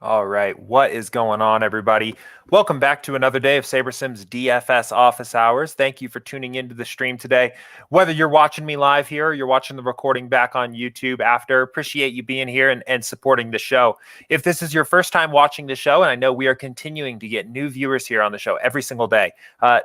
All right, what is going on, everybody? Welcome back to another day of SaberSim's DFS Office Hours. Thank you for tuning into the stream today. Whether you're watching me live here or you're watching the recording back on YouTube after, appreciate you being here and supporting the show. If this is your first time watching the show, and I know we are continuing to get new viewers here on the show every single day,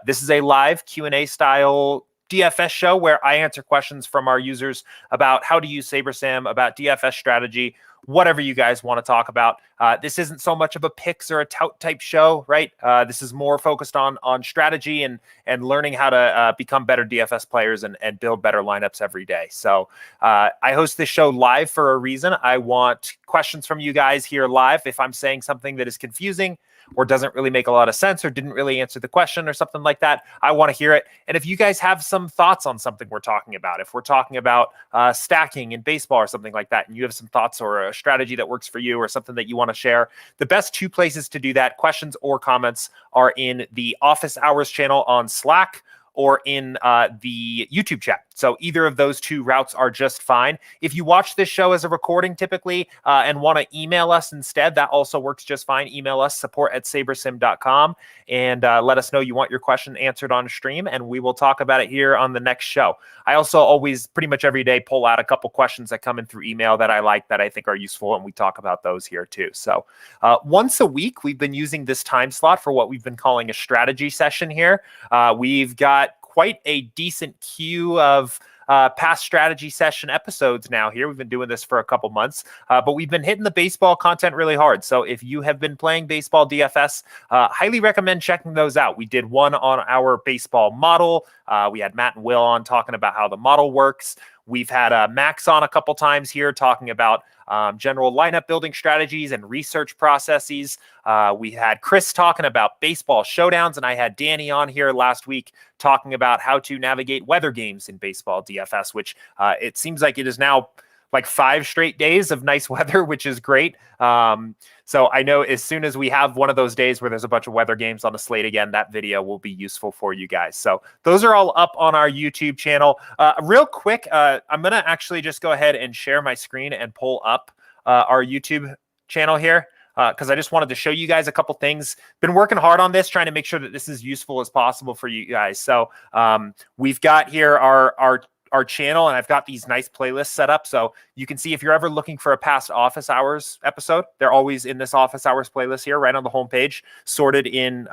this is a live Q&A style DFS show where I answer questions from our users about how to use SaberSim, about DFS strategy, whatever you guys want to talk about. This isn't so much of a picks or a tout type show, right? This is more focused on strategy and learning how to become better DFS players and build better lineups every day. So I host this show live for a reason. I want questions from you guys here live. If I'm saying something that is confusing or doesn't really make a lot of sense or didn't really answer the question or something like that, I want to hear it. And if you guys have some thoughts on something we're talking about, if we're talking about stacking in baseball or something like that, and you have some thoughts or a strategy that works for you or something that you want to share, the best two places to do that, questions or comments, are in the Office Hours channel on Slack or in the YouTube chat. So either of those two routes are just fine. If you watch this show as a recording typically and want to email us instead, that also works just fine. Email us, support@sabersim.com, and let us know you want your question answered on stream, and we will talk about it here on the next show. I also always, pretty much every day, pull out a couple questions that come in through email that I like, that I think are useful, and we talk about those here too. So once a week, we've been using this time slot for what we've been calling a strategy session here. We've got quite a decent queue of past strategy session episodes now here. We've been doing this for a couple months, but we've been hitting the baseball content really hard. So if you have been playing baseball DFS, highly recommend checking those out. We did one on our baseball model. We had Matt and Will on talking about how the model works. We've had Max on a couple times here talking about general lineup building strategies and research processes. We had Chris talking about baseball showdowns, and I had Danny on here last week talking about how to navigate weather games in baseball DFS, which it seems like it is now like 5 straight days of nice weather, which is great. So I know as soon as we have one of those days where there's a bunch of weather games on the slate again, that video will be useful for you guys. So those are all up on our YouTube channel. Real quick, I'm going to actually just go ahead and share my screen and pull up our YouTube channel here, because I just wanted to show you guys a couple things. Been working hard on this, trying to make sure that this is useful as possible for you guys. So we've got here our channel, and I've got these nice playlists set up. So you can see if you're ever looking for a past Office Hours episode, they're always in this Office Hours playlist here, right on the homepage, sorted in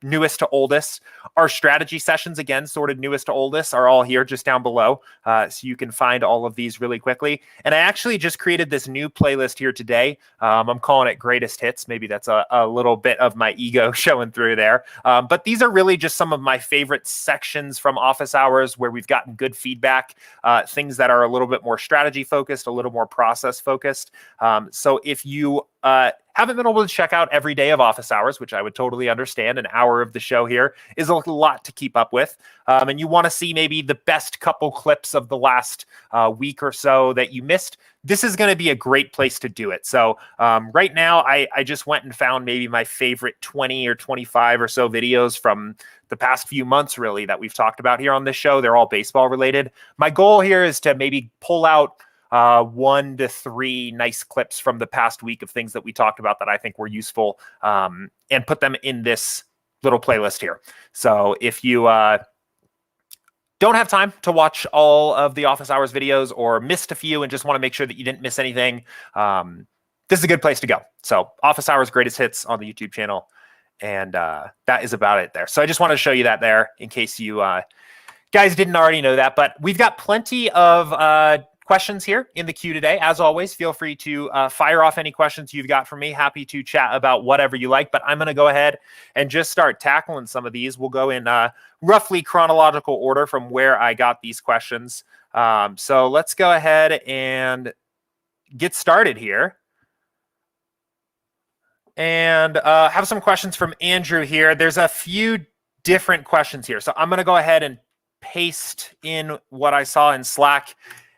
newest to oldest. Our strategy sessions, again, sorted newest to oldest, are all here just down below. So you can find all of these really quickly. And I actually just created this new playlist here today. I'm calling it Greatest Hits. Maybe that's a little bit of my ego showing through there. But these are really just some of my favorite sections from Office Hours where we've gotten good feedback, things that are a little bit more strategy focused, a little more process focused. So if you haven't been able to check out every day of Office Hours, which I would totally understand, an hour of the show here is a lot to keep up with, and you want to see maybe the best couple clips of the last week or so that you missed, this is going to be a great place to do it. So right now, I just went and found maybe my favorite 20 or 25 or so videos from the past few months, really, that we've talked about here on this show. They're all baseball related. My goal here is to maybe pull out 1 to 3 nice clips from the past week of things that we talked about that I think were useful, and put them in this little playlist here. So if you don't have time to watch all of the Office Hours videos or missed a few and just want to make sure that you didn't miss anything, this is a good place to go. So Office Hours Greatest Hits on the YouTube channel. And that is about it there. So I just want to show you that there in case you guys didn't already know that. But we've got plenty of questions here in the queue today. As always, feel free to fire off any questions you've got for me. Happy to chat about whatever you like, but I'm going to go ahead and just start tackling some of these. We'll go in roughly chronological order from where I got these questions. So let's go ahead and get started here. And have some questions from Andrew here. There's a few different questions here. So I'm going to go ahead and paste in what I saw in Slack,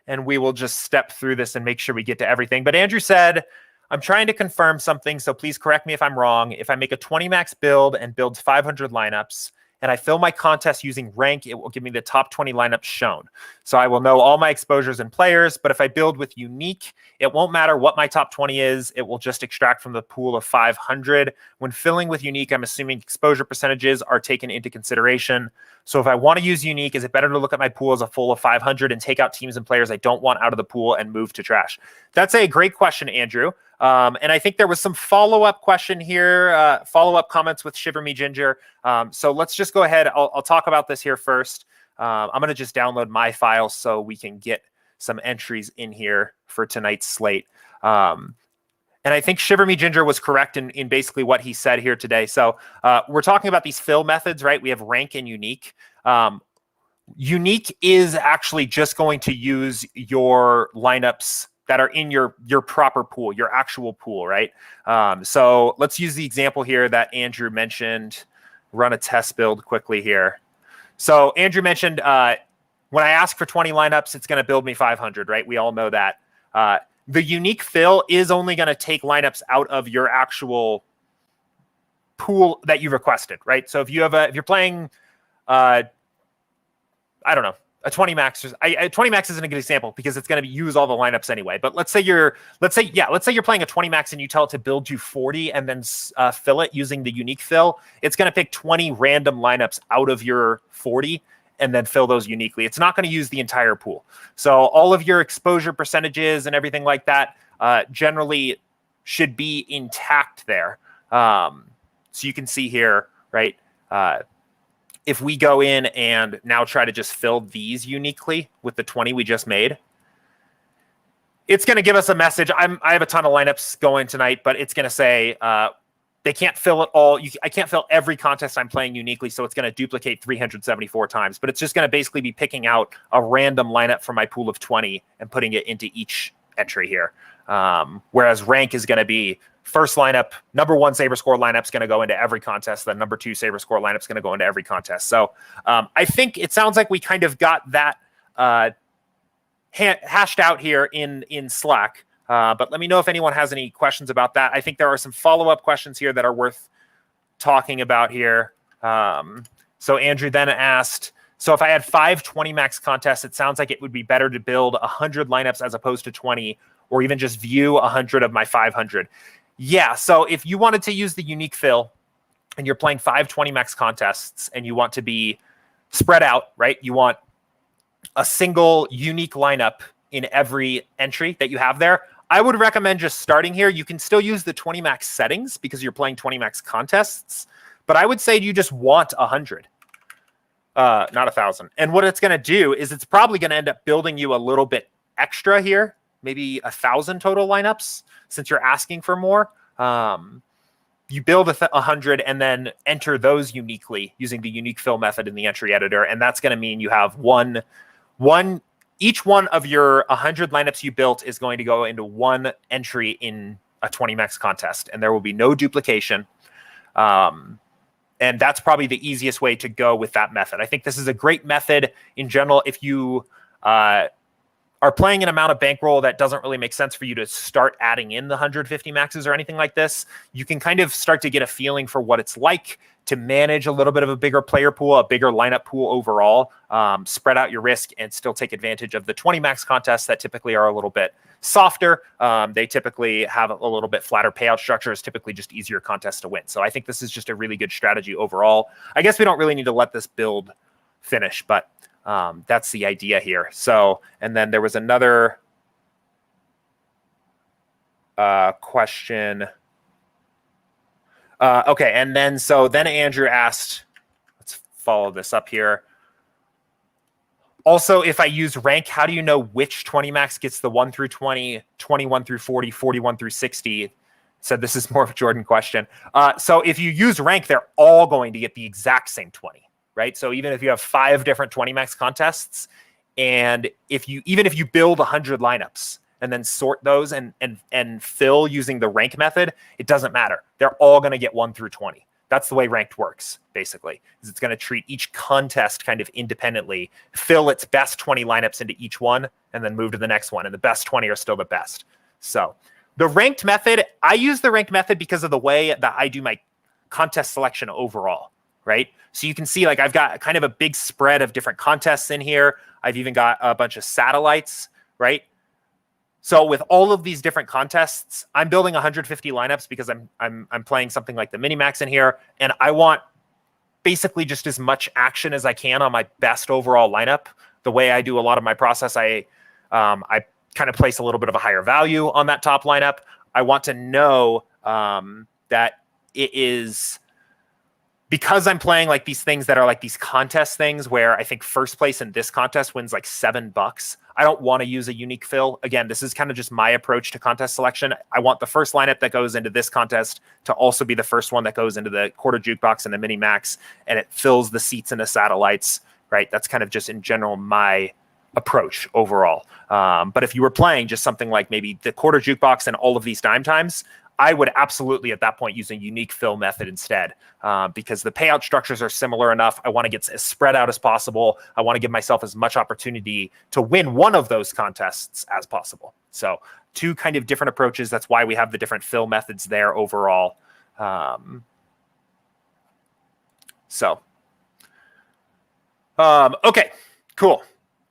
and we will just step through this and make sure we get to everything. But Andrew said, I'm trying to confirm something, so please correct me if I'm wrong. If I make a 20 max build and builds 500 lineups and I fill my contest using rank, it will give me the top 20 lineups shown. So I will know all my exposures and players, but if I build with unique, it won't matter what my top 20 is. It will just extract from the pool of 500. When filling with unique, I'm assuming exposure percentages are taken into consideration. So if I want to use unique, is it better to look at my pool as a full of 500 and take out teams and players I don't want out of the pool and move to trash? That's a great question, Andrew. And I think there was some follow-up question here, follow-up comments with Shiver Me Ginger. So let's just go ahead. I'll talk about this here first. I'm going to just download my file so we can get some entries in here for tonight's slate. And I think Shiver Me Ginger was correct in basically what he said here today. So we're talking about these fill methods, right? We have rank and unique. Unique is actually just going to use your lineups that are in your proper pool, your actual pool, right? So let's use the example here that Andrew mentioned. Run a test build quickly here. So Andrew mentioned when I ask for 20 lineups, it's going to build me 500, right? We all know that. The unique fill is only going to take lineups out of your actual pool that you requested, right? So if you're playing, I don't know, a 20 max. 20 max isn't a good example because it's going to use all the lineups anyway. But let's say you're playing a 20 max and you tell it to build you 40 and then fill it using the unique fill. It's going to pick 20 random lineups out of your 40 and then fill those uniquely. It's not going to use the entire pool. So all of your exposure percentages and everything like that generally should be intact there. So you can see here, right? If we go in and now try to just fill these uniquely with the 20 we just made, it's going to give us a message. I have a ton of lineups going tonight, but it's going to say they can't fill it all. I can't fill every contest I'm playing uniquely, so it's going to duplicate 374 times. But it's just going to basically be picking out a random lineup from my pool of 20 and putting it into each entry here. Whereas rank is going to be first lineup, number one Saber score lineup's going to go into every contest. The number two Saber score lineup's going to go into every contest. So I think it sounds like we kind of got that hashed out here in Slack. But let me know if anyone has any questions about that. I think there are some follow-up questions here that are worth talking about here. So Andrew then asked, so if I had 5 20 max contests, it sounds like it would be better to build 100 lineups as opposed to 20, or even just view 100 of my 500. Yeah, so if you wanted to use the unique fill and you're playing 5 20 max contests and you want to be spread out, right? You want a single unique lineup in every entry that you have there. I would recommend just starting here. You can still use the 20 max settings because you're playing 20 max contests, but I would say you just want 100, not 1,000. And what it's going to do is it's probably going to end up building you a little bit extra here, maybe 1,000 total lineups since you're asking for more. You build 100 and then enter those uniquely using the unique fill method in the entry editor. And that's going to mean you have each one of your 100 lineups you built is going to go into one entry in a 20 max contest, and there will be no duplication. And that's probably the easiest way to go with that method. I think this is a great method in general. If you are playing an amount of bankroll that doesn't really make sense for you to start adding in the 150 maxes or anything like this, you can kind of start to get a feeling for what it's like to manage a little bit of a bigger player pool, a bigger lineup pool overall, spread out your risk and still take advantage of the 20 max contests that typically are a little bit softer. They typically have a little bit flatter payout structures, typically just easier contests to win. So I think this is just a really good strategy overall. I guess we don't really need to let this build finish, but that's the idea here. So, and then there was another question. Okay, and then then Andrew asked, let's follow this up here. Also, if I use rank, how do you know which 20 max gets the 1 through 20, 21 through 40, 41 through 60? Said this is more of a Jordan question. So if you use rank, they're all going to get the exact same 20. Right. So even if you have 5 different 20 max contests, and if you build 100 lineups and then sort those and fill using the rank method, it doesn't matter. They're all going to get 1 through 20. That's the way ranked works, basically, is it's going to treat each contest kind of independently, fill its best 20 lineups into each one, and then move to the next one. And the best 20 are still the best. So the ranked method, I use the ranked method because of the way that I do my contest selection overall. right? So you can see like I've got kind of a big spread of different contests in here. I've even got a bunch of satellites, right? So with all of these different contests, I'm building 150 lineups because I'm playing something like the Minimax in here, and I want basically just as much action as I can on my best overall lineup. The way I do a lot of my process, I kind of place a little bit of a higher value on that top lineup. I want to know that it is, because I'm playing like these things that are like these contest things where I think first place in this contest wins like $7. I don't want to use a unique fill. Again, this is kind of just my approach to contest selection. I want the first lineup that goes into this contest to also be the first one that goes into the quarter jukebox and the mini max, and it fills the seats and the satellites, right? That's kind of just in general my approach overall. But if you were playing just something like maybe the quarter jukebox and all of these dime times, I would absolutely at that point use a unique fill method instead, because the payout structures are similar enough. I want to get as spread out as possible. I want to give myself as much opportunity to win one of those contests as possible. So two kind of different approaches. That's why we have the different fill methods there overall. Okay, cool.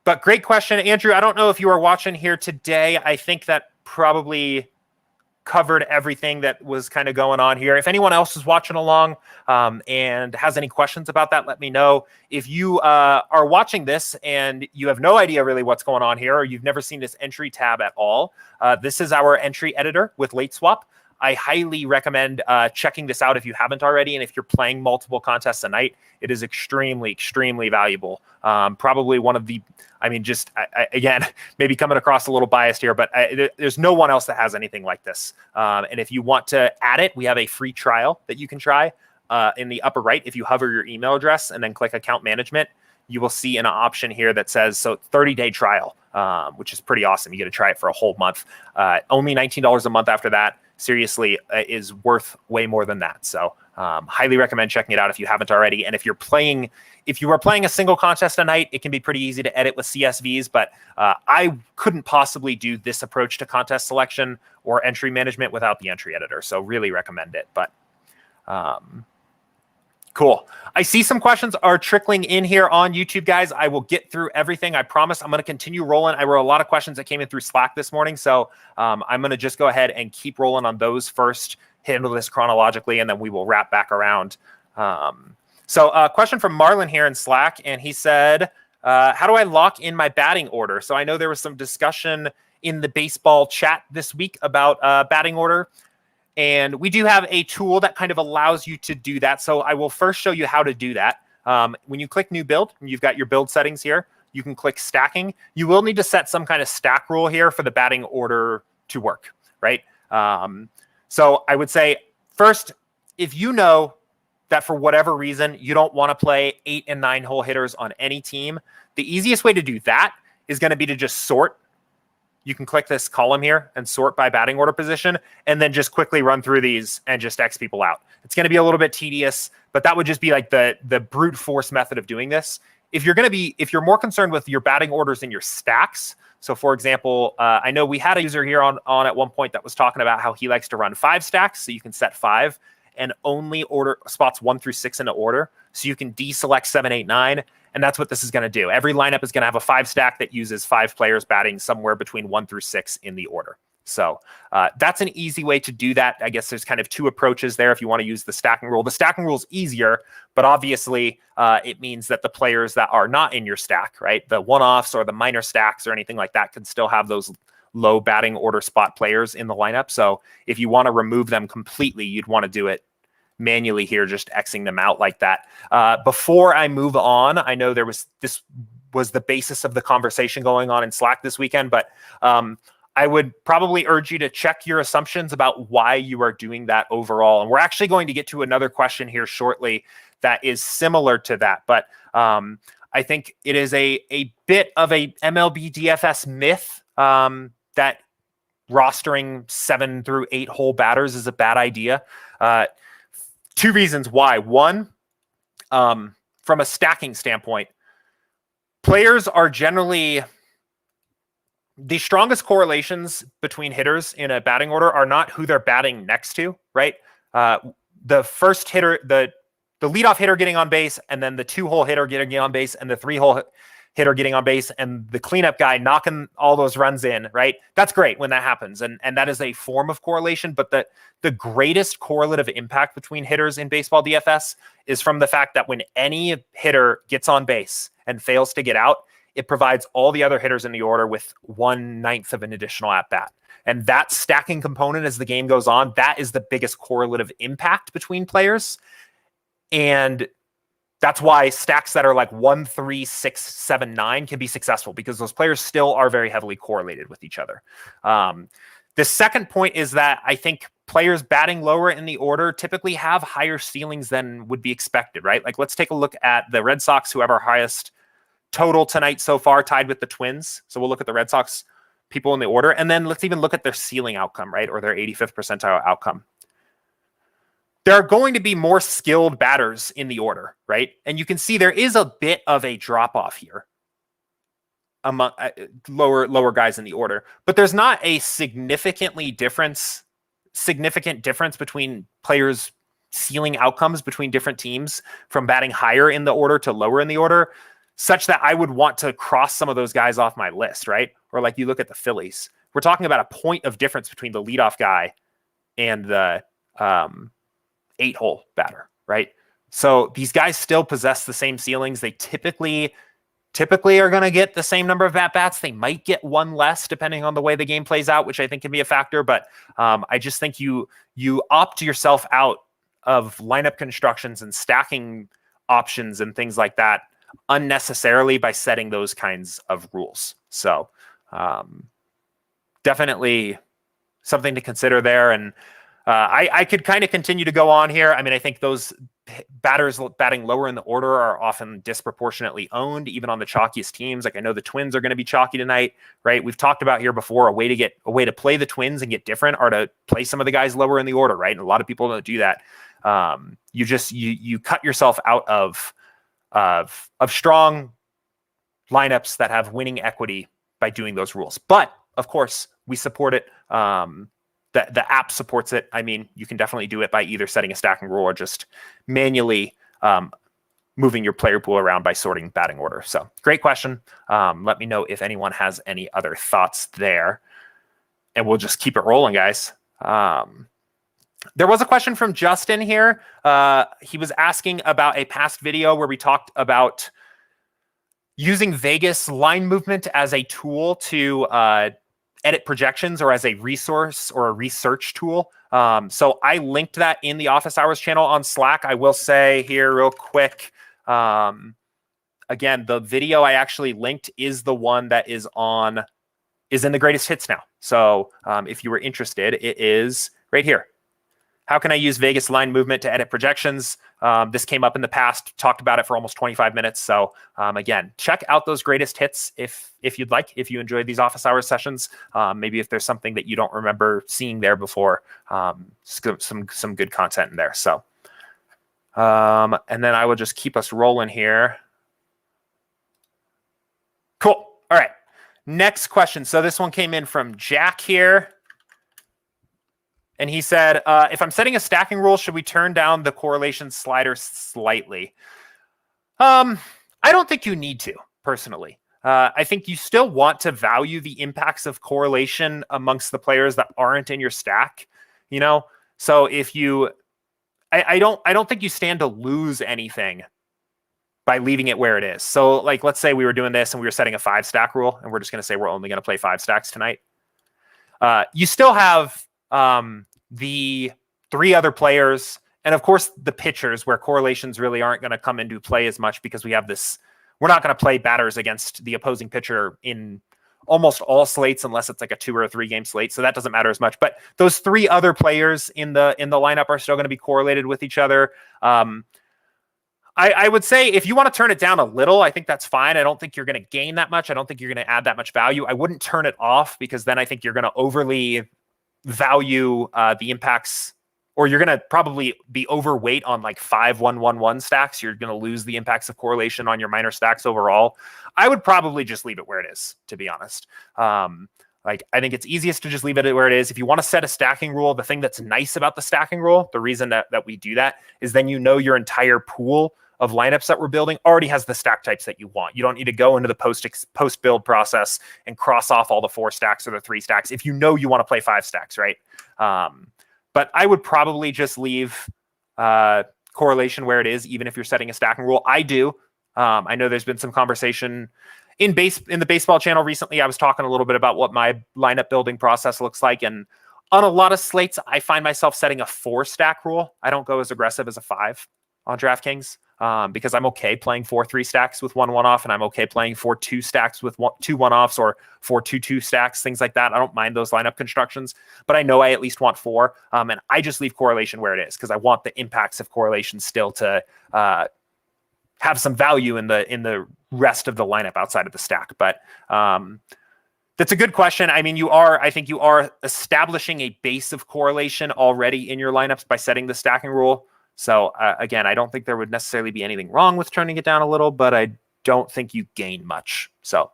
But great question, Andrew. I don't know if you are watching here today. I think that probably covered everything that was kind of going on here. If anyone else is watching along and has any questions about that, let me know. If you are watching this and you have no idea really what's going on here, or you've never seen this entry tab at all, this is our entry editor with Late Swap. I highly recommend checking this out if you haven't already. And if you're playing multiple contests a night, it is extremely, extremely valuable. Probably one of the, I mean, just again, maybe coming across a little biased here, but there's no one else that has anything like this. And if you want to add it, we have a free trial that you can try in the upper right. If you hover your email address and then click account management, you will see an option here that says, so 30-day trial, which is pretty awesome. You get to try it for a whole month. Only $19 a month after that. Seriously, is worth way more than that. So highly recommend checking it out if you haven't already. And if you are playing a single contest a night, it can be pretty easy to edit with CSVs, but I couldn't possibly do this approach to contest selection or entry management without the entry editor. So really recommend it. But cool. I see some questions are trickling in here on YouTube, guys. I will get through everything. I promise I'm going to continue rolling. I wrote a lot of questions that came in through Slack this morning. So I'm going to just go ahead and keep rolling on those first, handle this chronologically, and then we will wrap back around. So a question from Marlon here in Slack, and he said, how do I lock in my batting order? So I know there was some discussion in the baseball chat this week about batting order. And we do have a tool that kind of allows you to do that. So I will first show you how to do that. When you click new build, you've got your build settings here. You can click stacking. You will need to set some kind of stack rule here for the batting order to work, right? So I would say first, if you know that for whatever reason, you don't want to play 8 and 9 hole hitters on any team, the easiest way to do that is going to be to just sort. You can click this column here and sort by batting order position, and then just quickly run through these and just X people out. It's going to be a little bit tedious, but that would just be like the brute force method of doing this. If you're more concerned with your batting orders and your stacks, so for example, I know we had a user here on at one point that was talking about how he likes to run 5 stacks, so you can set 5 and only order spots 1 through 6 in the order. So you can deselect 7, 8, 9. And that's what this is going to do. Every lineup is going to have a 5 stack that uses 5 players batting somewhere between 1 through 6 in the order. So that's an easy way to do that. I guess there's kind of 2 approaches there if you want to use the stacking rule. The stacking rule is easier, but obviously it means that the players that are not in your stack, right, the one-offs or the minor stacks or anything like that, can still have those low batting order spot players in the lineup. So if you want to remove them completely, you'd want to do it manually here, just Xing them out like that. Before I move on, I know this was the basis of the conversation going on in Slack this weekend, but I would probably urge you to check your assumptions about why you are doing that overall. And we're actually going to get to another question here shortly that is similar to that. But I think it is a bit of a MLB DFS myth that rostering 7 through 8 hole batters is a bad idea. 2 reasons why. One, from a stacking standpoint, players are generally the strongest correlations between hitters in a batting order are not who they're batting next to, right? The first hitter, the the leadoff hitter getting on base, and then the 2-hole hitter getting on base, and the 3-hole hitter getting on base, and the cleanup guy knocking all those runs in, right? That's great when that happens. And that is a form of correlation, but the greatest correlative impact between hitters in baseball DFS is from the fact that when any hitter gets on base and fails to get out, it provides all the other hitters in the order with 1/9 of an additional at-bat. And that stacking component as the game goes on, that is the biggest correlative impact between players. And that's why stacks that are like 1, 3, 6, 7, 9 can be successful, because those players still are very heavily correlated with each other. The second point is that I think players batting lower in the order typically have higher ceilings than would be expected, right? Like, let's take a look at the Red Sox, who have our highest total tonight so far, tied with the Twins. So we'll look at the Red Sox people in the order, and then let's even look at their ceiling outcome, right? Or their 85th percentile outcome. There are going to be more skilled batters in the order, right? And you can see there is a bit of a drop-off here among lower guys in the order, but there's not a significant difference between players' ceiling outcomes between different teams from batting higher in the order to lower in the order, such that I would want to cross some of those guys off my list, right? Or like you look at the Phillies, we're talking about a point of difference between the leadoff guy and the 8-hole batter, right? So these guys still possess the same ceilings. They typically are going to get the same number of at-bats. They might get one less depending on the way the game plays out, which I think can be a factor. But I just think you opt yourself out of lineup constructions and stacking options and things like that unnecessarily by setting those kinds of rules. So definitely something to consider there. And I could kind of continue to go on here. I mean, I think those batters batting lower in the order are often disproportionately owned, even on the chalkiest teams. Like, I know the Twins are going to be chalky tonight, right? We've talked about here before, a way to play the Twins and get different are to play some of the guys lower in the order, right? And a lot of people don't do that. You cut yourself out of strong lineups that have winning equity by doing those rules. But of course, we support it. The app supports it. I mean, you can definitely do it by either setting a stacking rule or just manually moving your player pool around by sorting batting order. So great question. Let me know if anyone has any other thoughts there, and we'll just keep it rolling, guys. There was a question from Justin here. He was asking about a past video where we talked about using Vegas line movement as a tool to edit projections, or as a resource or a research tool. So I linked that in the Office Hours channel on Slack. I will say here real quick, again, the video I actually linked is the one that is in the greatest hits now. So if you were interested, it is right here. How can I use Vegas line movement to edit projections? This came up in the past, talked about it for almost 25 minutes. So again, check out those greatest hits if you'd like, if you enjoyed these Office Hours sessions. Maybe if there's something that you don't remember seeing there before, some good content in there. So, and then I will just keep us rolling here. Cool. All right. Next question. So this one came in from Jack here. And he said, if I'm setting a stacking rule, should we turn down the correlation slider slightly? I don't think you need to, personally. I think you still want to value the impacts of correlation amongst the players that aren't in your stack, you know? So if you, I don't think you stand to lose anything by leaving it where it is. So like, let's say we were doing this and we were setting a 5-stack rule, and we're just going to say we're only going to play 5 stacks tonight. You still have the 3 other players, and of course the pitchers, where correlations really aren't going to come into play as much, because we have this, we're not going to play batters against the opposing pitcher in almost all slates unless it's like a 2 or a 3 game slate. So that doesn't matter as much, but those 3 other players in the lineup are still going to be correlated with each other. I would say if you want to turn it down a little, I think that's fine. I don't think you're going to gain that much. I don't think you're going to add that much value. I wouldn't turn it off, because then I think you're going to overly value the impacts, or you're going to probably be overweight on like 5-1-1-1 stacks. You're going to lose the impacts of correlation on your minor stacks overall. I would probably just leave it where it is, to be honest. Like, I think it's easiest to just leave it where it is. If you want to set a stacking rule, the thing that's nice about the stacking rule, the reason that we do that is then your entire pool of lineups that we're building already has the stack types that you want. You don't need to go into the post build process and cross off all the 4 stacks or the 3 stacks if you want to play 5 stacks, right? But I would probably just leave correlation where it is, even if you're setting a stacking rule. I do. I know there's been some conversation in the baseball channel recently. I was talking a little bit about what my lineup building process looks like, and on a lot of slates, I find myself setting a 4 stack rule. I don't go as aggressive as a 5 on DraftKings because I'm okay playing 4 3 stacks with 1 1-off, and I'm okay playing 4 2 stacks with 2 1-offs or 4 2 2 stacks, things like that. I don't mind those lineup constructions, but I know I at least want 4, and I just leave correlation where it is because I want the impacts of correlation still to have some value in the rest of the lineup outside of the stack. But that's a good question. I mean, I think you are establishing a base of correlation already in your lineups by setting the stacking rule. So again, I don't think there would necessarily be anything wrong with turning it down a little, but I don't think you gain much. So,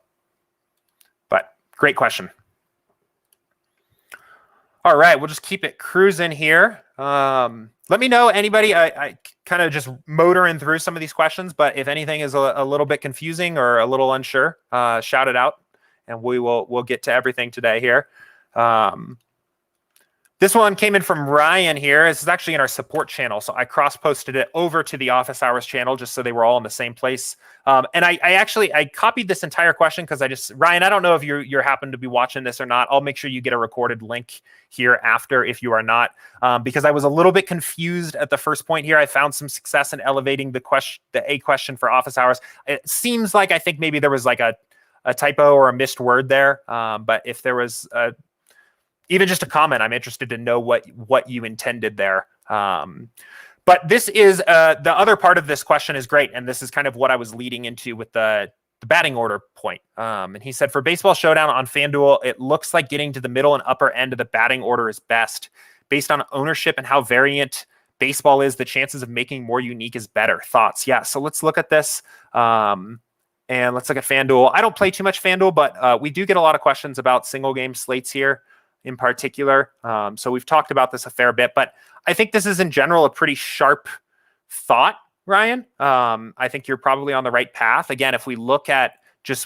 but great question. All right, we'll just keep it cruising here. Let me know, anybody. I kind of just motoring through some of these questions, but if anything is a little bit confusing or a little unsure, shout it out, and we'll get to everything today here. This one came in from Ryan here. This is actually in our support channel, so I cross-posted it over to the Office Hours channel just so they were all in the same place. And I copied this entire question because Ryan, I don't know if you're happen to be watching this or not. I'll make sure you get a recorded link here after if you are not, because I was a little bit confused at the first point here. I found some success in elevating the question for Office Hours. It seems like I think maybe there was like a typo or a missed word there, but if there was even just a comment, I'm interested to know what you intended there. But this is the other part of this question is great, and this is kind of what I was leading into with the batting order point. And he said, for Baseball Showdown on FanDuel, it looks like getting to the middle and upper end of the batting order is best. Based on ownership and how variant baseball is, the chances of making more unique is better. Thoughts? Yeah, so let's look at this. And let's look at FanDuel. I don't play too much FanDuel, but we do get a lot of questions about single game slates here in particular. So we've talked about this a fair bit, but I think this is in general a pretty sharp thought, Ryan. I think you're probably on the right path. Again, if we look at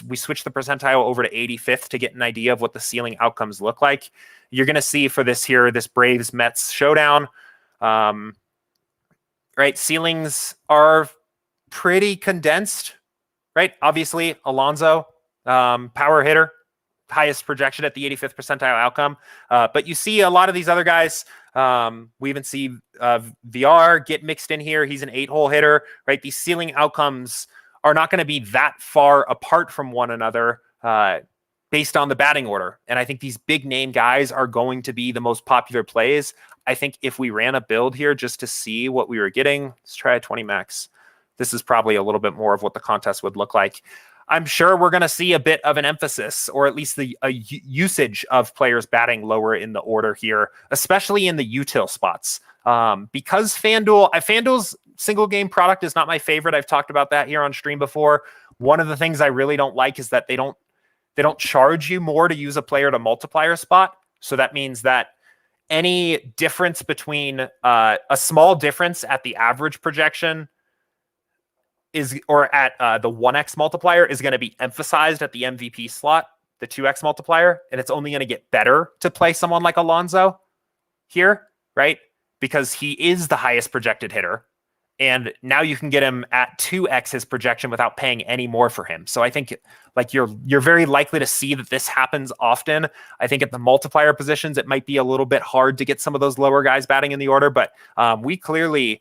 we switch the percentile over to 85th to get an idea of what the ceiling outcomes look like. You're going to see for this Braves Mets showdown, right? Ceilings are pretty condensed, right? Obviously, Alonso, power hitter, highest projection at the 85th percentile outcome. But you see a lot of these other guys. We even see VR get mixed in here. He's an 8-hole hitter, right? These ceiling outcomes are not going to be that far apart from one another based on the batting order. And I think these big name guys are going to be the most popular plays. I think if we ran a build here just to see what we were getting, let's try a 20 max. This is probably a little bit more of what the contest would look like. I'm sure we're going to see a bit of an emphasis, or at least a usage of players batting lower in the order here, especially in the util spots. Because FanDuel's single game product is not my favorite. I've talked about that here on stream before. One of the things I really don't like is that they don't charge you more to use a player to multiplier spot. So that means that any difference between a small difference at the average projection or at the 1x multiplier is going to be emphasized at the MVP slot, the 2x multiplier, and it's only going to get better to play someone like Alonso here, right? Because he is the highest projected hitter, and now you can get him at 2x his projection without paying any more for him. So I think like you're very likely to see that this happens often. I think at the multiplier positions, it might be a little bit hard to get some of those lower guys batting in the order, but we clearly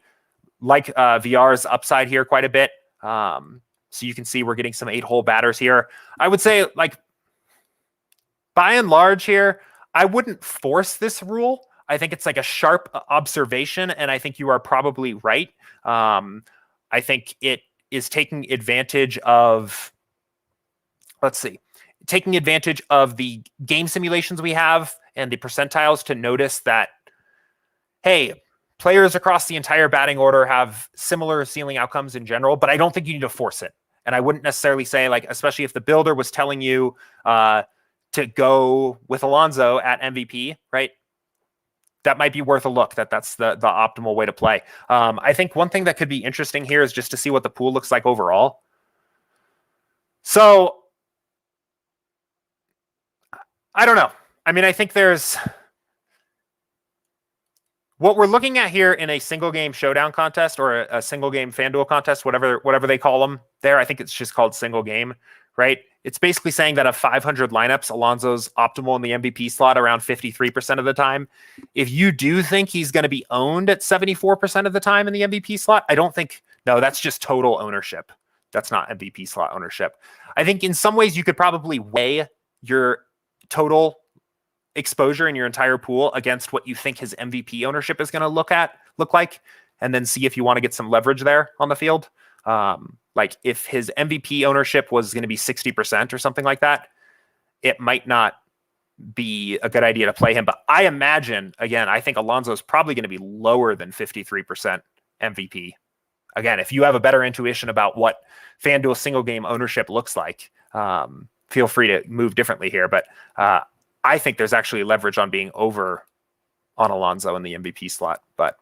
like VR's upside here quite a bit. So you can see we're getting some 8-hole batters here. I would say, like, by and large here, I wouldn't force this rule. I think it's like a sharp observation, and I think you are probably right. I think it is taking advantage of, taking advantage of the game simulations we have and the percentiles to notice that, hey, players across the entire batting order have similar ceiling outcomes in general, but I don't think you need to force it. And I wouldn't necessarily say, like, especially if the builder was telling you to go with Alonso at MVP, right? That might be worth a look. That's the optimal way to play. I think one thing that could be interesting here is just to see what the pool looks like overall. So I don't know. I mean, I think there's what we're looking at here in a single game showdown contest or a single game FanDuel contest, whatever they call them there. I think it's just called single game, right? It's basically saying that of 500 lineups, Alonso's optimal in the MVP slot around 53% of the time. If you do think he's going to be owned at 74% of the time in the MVP slot, I don't think, no, that's just total ownership. That's not MVP slot ownership. I think in some ways you could probably weigh your total exposure in your entire pool against what you think his MVP ownership is going to look like, and then see if you want to get some leverage there on the field. Like if his MVP ownership was going to be 60% or something like that, it might not be a good idea to play him. But I imagine, again, I think Alonso is probably going to be lower than 53% MVP. Again, if you have a better intuition about what FanDuel single game ownership looks like, feel free to move differently here. But I think there's actually leverage on being over on Alonso in the MVP slot, but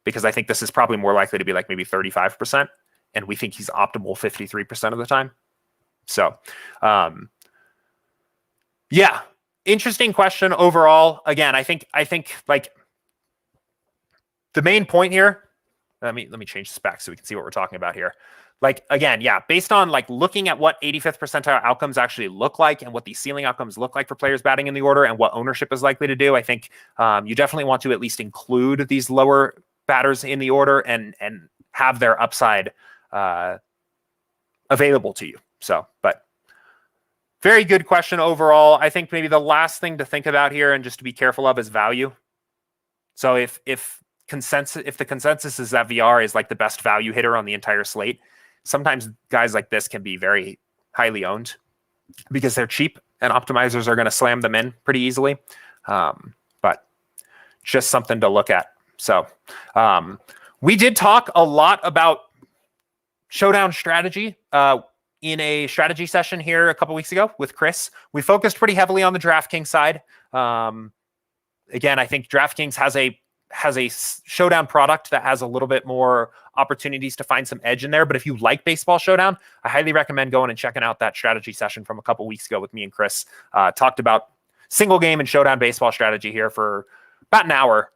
because I think this is probably more likely to be like maybe 35%, and we think he's optimal 53% of the time. So, yeah, interesting question overall. Again, I think like the main point here. Let me change this back so we can see what we're talking about here. Like, again, yeah, based on like looking at what 85th percentile outcomes actually look like and what the ceiling outcomes look like for players batting in the order and what ownership is likely to do, I think you definitely want to at least include these lower batters in the order and have their upside available to you. So, but very good question overall. I think maybe the last thing to think about here and just to be careful of is value. So if the consensus is that VR is like the best value hitter on the entire slate, sometimes guys like this can be very highly owned because they're cheap and optimizers are going to slam them in pretty easily. But just something to look at. So we did talk a lot about showdown strategy in a strategy session here a couple weeks ago with Chris. We focused pretty heavily on the DraftKings side. Again, I think DraftKings has a showdown product that has a little bit more opportunities to find some edge in there. But if you like baseball showdown, I highly recommend going and checking out that strategy session from a couple weeks ago with me and Chris. Talked about single game and showdown baseball strategy here for about an hour.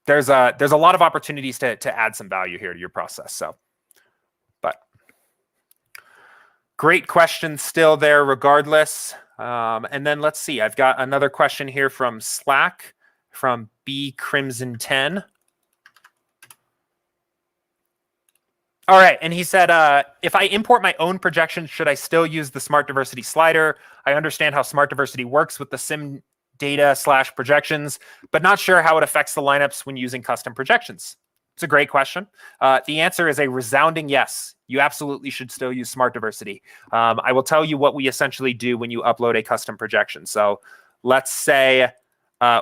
There's a lot of opportunities to add some value here to your process. So, but great question still there regardless. And then let's see, I've got another question here from Slack from B Crimson 10. All right. And he said, if I import my own projections, should I still use the Smart Diversity slider? I understand how Smart Diversity works with the sim data / projections, but not sure how it affects the lineups when using custom projections. It's a great question. The answer is a resounding yes. You absolutely should still use Smart Diversity. I will tell you what we essentially do when you upload a custom projection. So let's say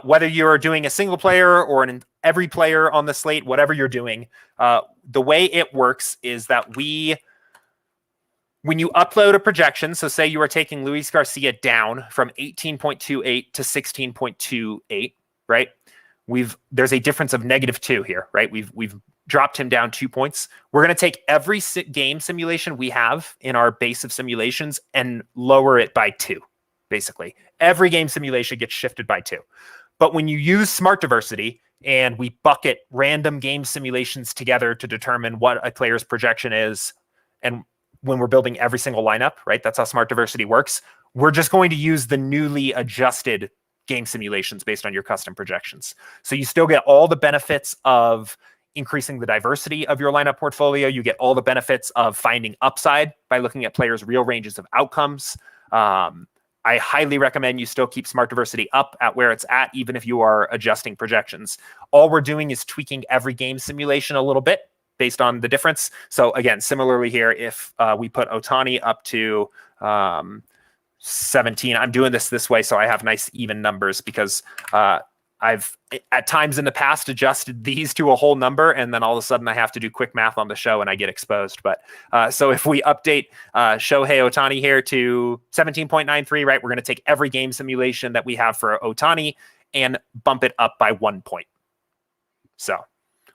whether you're doing a single player or every player on the slate, whatever you're doing, the way it works is that when you upload a projection, so say you are taking Luis Garcia down from 18.28 to 16.28, right? There's a difference of -2 here, right? We've dropped him down 2 points. We're going to take every game simulation we have in our base of simulations and lower it by 2, basically. Every game simulation gets shifted by 2. But when you use Smart Diversity and we bucket random game simulations together to determine what a player's projection is, and when we're building every single lineup, right? That's how Smart Diversity works. We're just going to use the newly adjusted game simulations based on your custom projections. So you still get all the benefits of increasing the diversity of your lineup portfolio. You get all the benefits of finding upside by looking at players' real ranges of outcomes. I highly recommend you still keep Smart Diversity up at where it's at, even if you are adjusting projections. All we're doing is tweaking every game simulation a little bit based on the difference. So again, similarly here, if we put Ohtani up to 17, I'm doing this way so I have nice even numbers because I've at times in the past adjusted these to a whole number, and then all of a sudden I have to do quick math on the show and I get exposed. But so if we update Shohei Ohtani here to 17.93, right, we're going to take every game simulation that we have for Ohtani and bump it up by 1 point. So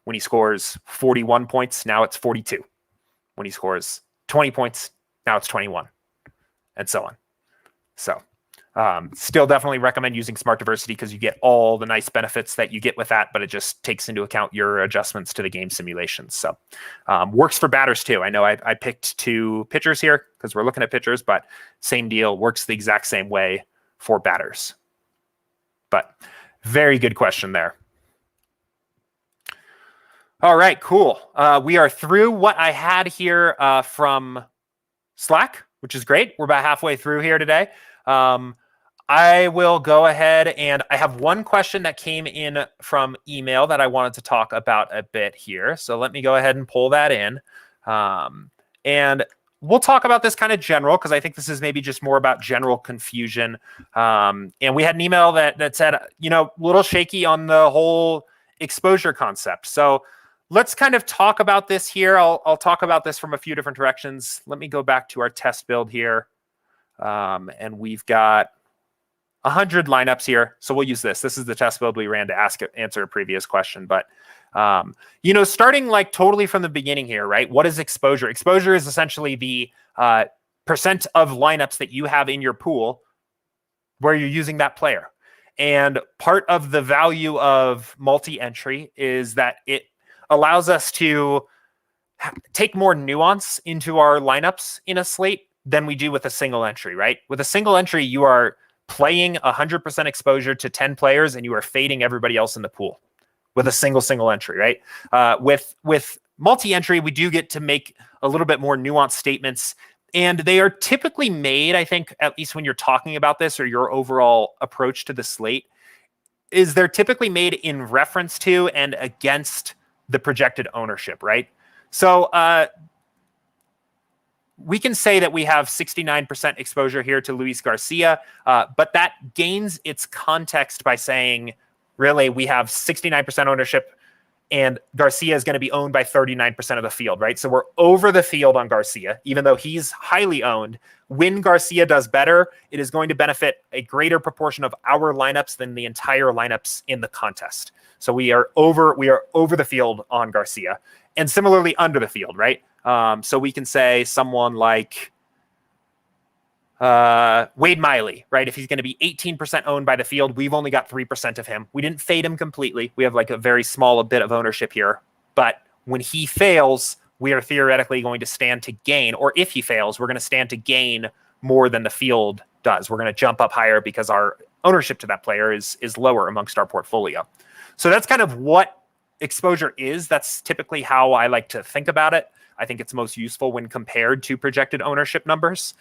when he scores 41 points, now it's 42. When he scores 20 points, now it's 21, and so on. So still definitely recommend using Smart Diversity because you get all the nice benefits that you get with that, but it just takes into account your adjustments to the game simulations. So works for batters too. I know I picked 2 pitchers here because we're looking at pitchers, but same deal, works the exact same way for batters. But very good question there. All right, cool. We are through what I had here from Slack, which is great. We're about halfway through here today. I will go ahead and I have one question that came in from email that I wanted to talk about a bit here. So let me go ahead and pull that in. And we'll talk about this kind of general because I think this is maybe just more about general confusion. And we had an email that said, you know, a little shaky on the whole exposure concept. So let's kind of talk about this here. I'll talk about this from a few different directions. Let me go back to our test build here. And we've got 100 lineups here. So we'll use this. This is the test build we ran to answer a previous question. But, you know, starting like totally from the beginning here, right? What is exposure? Exposure is essentially the percent of lineups that you have in your pool where you're using that player. And part of the value of multi-entry is that it allows us to take more nuance into our lineups in a slate than we do with a single entry, right? With a single entry, you are playing 100% exposure to 10 players and you are fading everybody else in the pool with a single entry, right? With multi-entry, we do get to make a little bit more nuanced statements, and they are typically made, I think, at least when you're talking about this or your overall approach to the slate, is they're typically made in reference to and against the projected ownership, right? So we can say that we have 69% exposure here to Luis Garcia, but that gains its context by saying, really, we have 69% ownership and Garcia is going to be owned by 39% of the field, right? So we're over the field on Garcia, even though he's highly owned. When Garcia does better, it is going to benefit a greater proportion of our lineups than the entire lineups in the contest. So we are over the field on Garcia, and similarly under the field, right? So we can say someone like Wade Miley, right? If he's going to be 18% owned by the field, we've only got 3% of him. We didn't fade him completely. We have like a very small bit of ownership here. But when he fails, we are theoretically going to stand to gain. Or if he fails, we're going to stand to gain more than the field does. We're going to jump up higher because our ownership to that player is lower amongst our portfolio. So that's kind of what exposure is. That's typically how I like to think about it. I think it's most useful when compared to projected ownership numbers.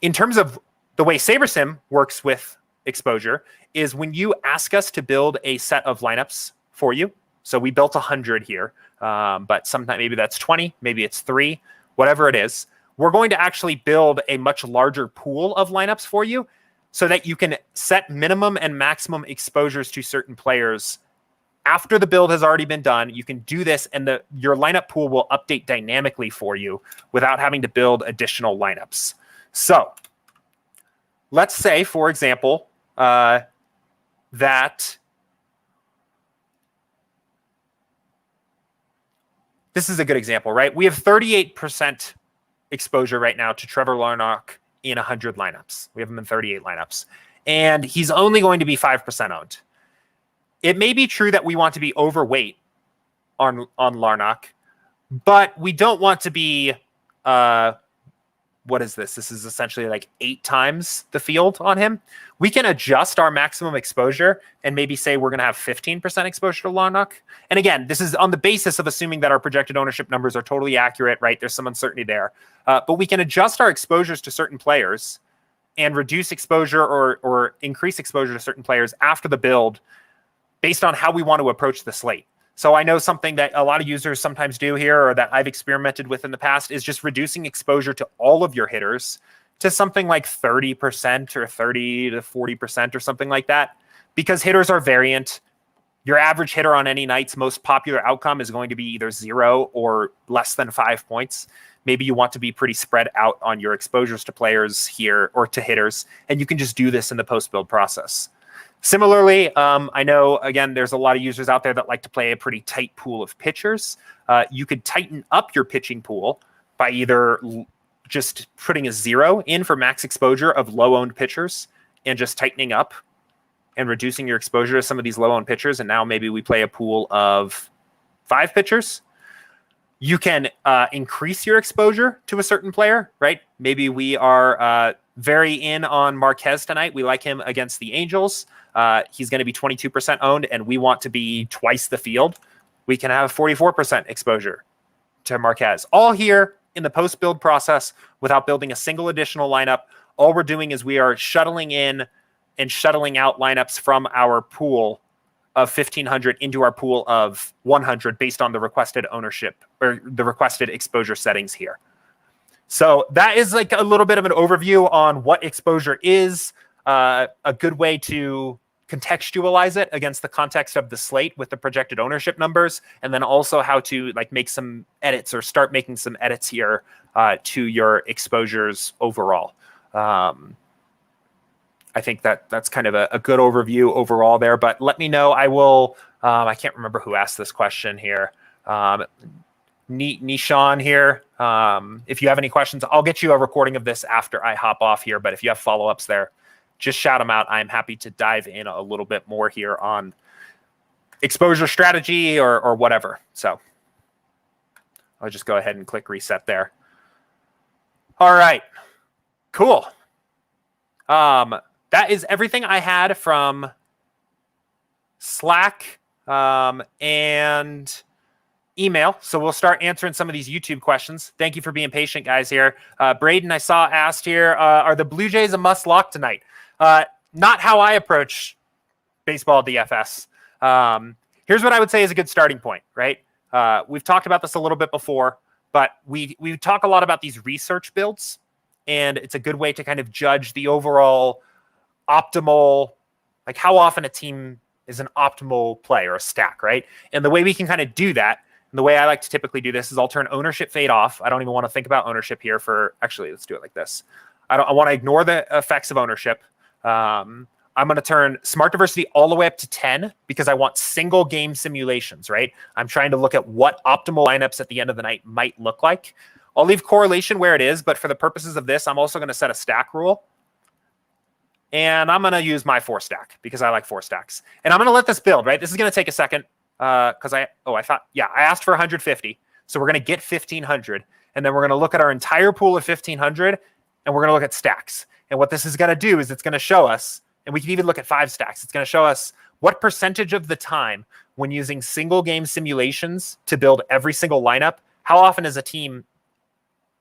In terms of the way SaberSim works with exposure is when you ask us to build a set of lineups for you. So we built 100 here, but sometimes maybe that's 20, maybe it's 3, whatever it is. We're going to actually build a much larger pool of lineups for you so that you can set minimum and maximum exposures to certain players. After the build has already been done, you can do this and your lineup pool will update dynamically for you without having to build additional lineups. So let's say, for example, that this is a good example, right? We have 38% exposure right now to Trevor Larnach in 100 lineups. We have him in 38 lineups. And he's only going to be 5% owned. It may be true that we want to be overweight on Larnach, but we don't want to be, what is this? This is essentially like 8 times the field on him. We can adjust our maximum exposure and maybe say we're going to have 15% exposure to Larnach. And again, this is on the basis of assuming that our projected ownership numbers are totally accurate, right? There's some uncertainty there. But we can adjust our exposures to certain players and reduce exposure or increase exposure to certain players after the build based on how we want to approach the slate. So I know something that a lot of users sometimes do here or that I've experimented with in the past is just reducing exposure to all of your hitters to something like 30% or 30 to 40% or something like that. because hitters are variant, your average hitter on any night's most popular outcome is going to be either 0 or less than 5 points. Maybe you want to be pretty spread out on your exposures to players here or to hitters, and you can just do this in the post-build process. Similarly, I know, again, there's a lot of users out there that like to play a pretty tight pool of pitchers. You could tighten up your pitching pool by either just putting a 0 in for max exposure of low-owned pitchers and just tightening up and reducing your exposure to some of these low-owned pitchers. And now maybe we play a pool of 5 pitchers. You can increase your exposure to a certain player, right? Maybe we are very in on Marquez tonight. We like him against the Angels. He's going to be 22% owned, and we want to be twice the field. We can have 44% exposure to Marquez. All here in the post-build process without building a single additional lineup. All we're doing is we are shuttling in and shuttling out lineups from our pool of 1,500 into our pool of 100 based on the requested ownership or the requested exposure settings here. So that is like a little bit of an overview on what exposure is, a good way to contextualize it against the context of the slate with the projected ownership numbers, and then also how to like make some edits or start making some edits here to your exposures overall. I think that's kind of a good overview overall there, but let me know. I will, I can't remember who asked this question here. Nishan here. If you have any questions, I'll get you a recording of this after I hop off here, but if you have follow-ups there, just shout them out. I'm happy to dive in a little bit more here on exposure strategy or whatever. So I'll just go ahead and click reset there. All right, cool. That is everything I had from Slack and email. So we'll start answering some of these YouTube questions. Thank you for being patient, guys, here. Braden, I saw asked here, are the Blue Jays a must lock tonight? Not how I approach baseball DFS. Here's what I would say is a good starting point, right? We've talked about this a little bit before, but we talk a lot about these research builds, and it's a good way to kind of judge the overall optimal, like how often a team is an optimal play or a stack, right? And the way we can kind of do that, and the way I like to typically do this is I'll turn ownership fade off. I don't even want to think about ownership here actually, let's do it like this. I want to ignore the effects of ownership. I'm going to turn smart diversity all the way up to 10 because I want single game simulations, right? I'm trying to look at what optimal lineups at the end of the night might look like. I'll leave correlation where it is, but for the purposes of this, I'm also going to set a stack rule. And I'm going to use my 4 stack because I like 4 stacks. And I'm going to let this build, right? This is going to take a second because I asked for 150. So we're going to get 1,500. And then we're going to look at our entire pool of 1,500 and we're going to look at stacks. And what this is going to do is it's going to show us, and we can even look at 5 stacks. It's going to show us what percentage of the time when using single game simulations to build every single lineup, how often is a team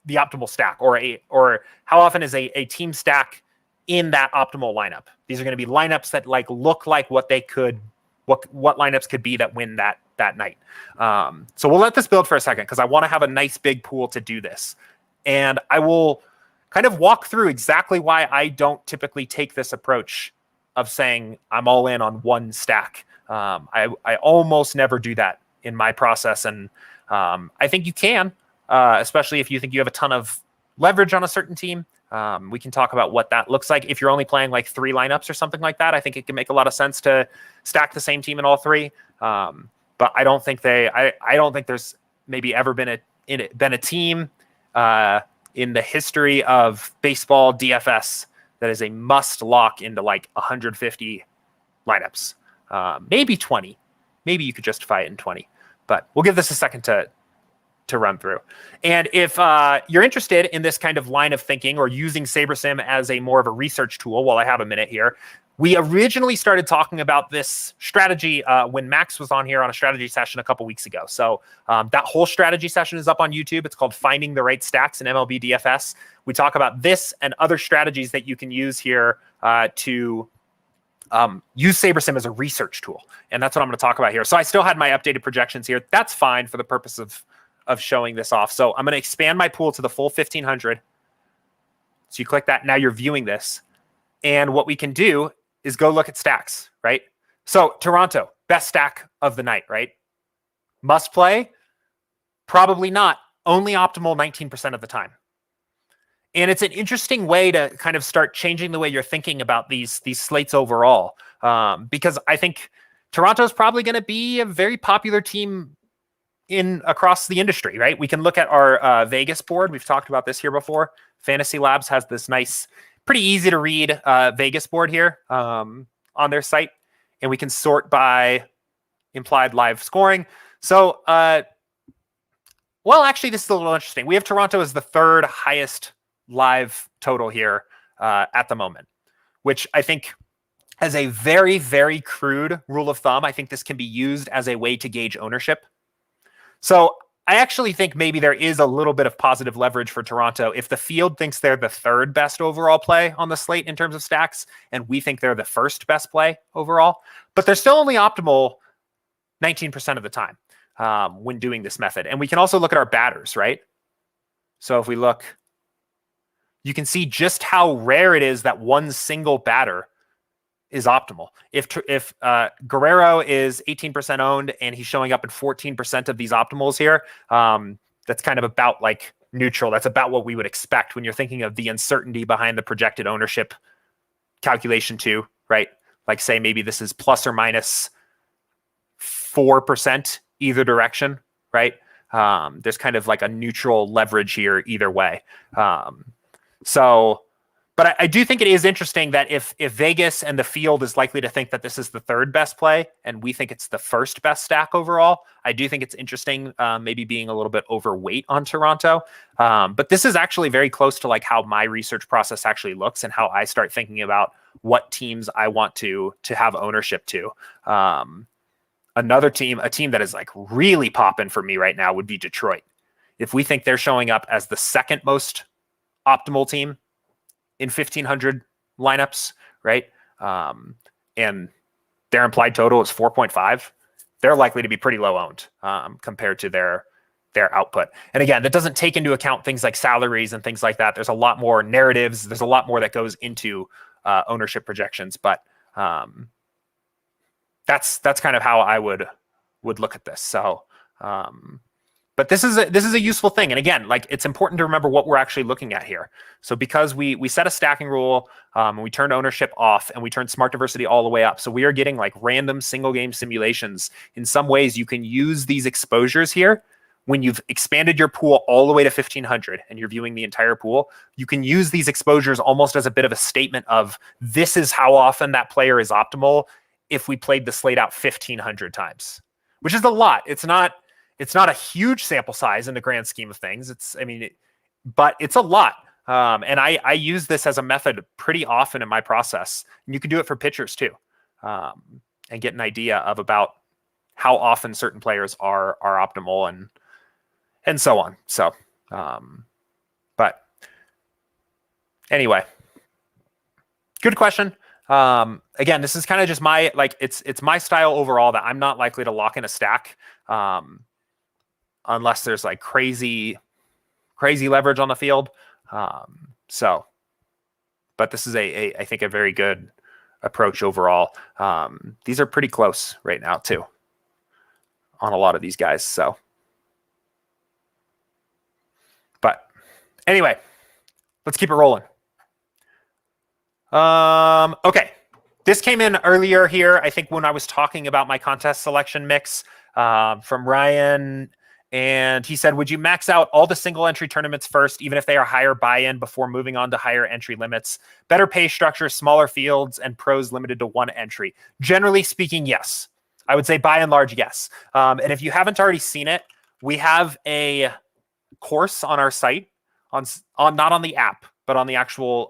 the optimal stack or how often is a team stack in that optimal lineup. These are going to be lineups that like look like what lineups could be that win that night. So we'll let this build for a second because I want to have a nice big pool to do this. And I will kind of walk through exactly why I don't typically take this approach of saying I'm all in on one stack. I almost never do that in my process. And I think you can, especially if you think you have a ton of leverage on a certain team. We can talk about what that looks like. If you're only playing like 3 lineups or something like that, I think it can make a lot of sense to stack the same team in all 3. But I don't think I don't think there's maybe ever been a team in the history of baseball DFS that is a must lock into like 150 lineups. Maybe 20. Maybe you could justify it in 20. But we'll give this a second to run through. And if you're interested in this kind of line of thinking or using SaberSim as a more of a research tool, while I have a minute here, we originally started talking about this strategy when Max was on here on a strategy session a couple weeks ago. So that whole strategy session is up on YouTube. It's called Finding the Right Stacks in MLB DFS. We talk about this and other strategies that you can use here to use SaberSim as a research tool. And that's what I'm going to talk about here. So I still had my updated projections here. That's fine for the purpose of showing this off. So I'm going to expand my pool to the full 1,500. So you click that. Now you're viewing this. And what we can do is go look at stacks, right? So Toronto, best stack of the night, right? Must play? Probably not. Only optimal 19% of the time. And it's an interesting way to kind of start changing the way you're thinking about these slates overall, because I think Toronto is probably going to be a very popular team across the industry, right? We can look at our Vegas board. We've talked about this here before. Fantasy Labs has this nice, pretty easy to read Vegas board here on their site, and we can sort by implied live scoring. So, well, actually, this is a little interesting. We have Toronto as the third highest live total here at the moment, which I think, as a very, very crude rule of thumb, I think this can be used as a way to gauge ownership. So I actually think maybe there is a little bit of positive leverage for Toronto if the field thinks they're the third best overall play on the slate in terms of stacks, and we think they're the first best play overall. But they're still only optimal 19% of the time when doing this method. And we can also look at our batters, right? So if we look, you can see just how rare it is that one single batter is optimal. If Guerrero is 18% owned and he's showing up in 14% of these optimals here, that's kind of about like neutral. That's about what we would expect when you're thinking of the uncertainty behind the projected ownership calculation too, right? Like say maybe this is plus or minus 4% either direction, right? There's kind of like a neutral leverage here either way. But I do think it is interesting that if Vegas and the field is likely to think that this is the third best play and we think it's the first best stack overall, I do think it's interesting maybe being a little bit overweight on Toronto. But this is actually very close to like how my research process actually looks and how I start thinking about what teams I want to have ownership to. A team that is like really popping for me right now would be Detroit. If we think they're showing up as the second most optimal team in 1,500 lineups, right? And their implied total is 4.5. They're likely to be pretty low owned compared to their output. And again, that doesn't take into account things like salaries and things like that. There's a lot more narratives. There's a lot more that goes into ownership projections, but that's kind of how I would look at this. So, but this is a useful thing. And again, like it's important to remember what we're actually looking at here. So because we set a stacking rule and we turned ownership off and we turned smart diversity all the way up. So we are getting like random single game simulations. In some ways, you can use these exposures here when you've expanded your pool all the way to 1,500 and you're viewing the entire pool. You can use these exposures almost as a bit of a statement of this is how often that player is optimal if we played the slate out 1,500 times, which is a lot. It's not a huge sample size in the grand scheme of things. But it's a lot. And I use this as a method pretty often in my process. And you can do it for pitchers too, and get an idea of about how often certain players are optimal and so on. So, but anyway, good question. Again, this is kind of just it's my style overall that I'm not likely to lock in a stack. Unless there's like crazy leverage on the field. But this is I think a very good approach overall. These are pretty close right now too on a lot of these guys. So, but anyway, let's keep it rolling. Okay. This came in earlier here. I think when I was talking about my contest selection mix, from Ryan. And he said, would you max out all the single entry tournaments first, even if they are higher buy-in before moving on to higher entry limits? Better pay structure, smaller fields, and pros limited to one entry. Generally speaking, yes. I would say by and large, yes. And if you haven't already seen it, we have a course on our site, on not on the app, but on the actual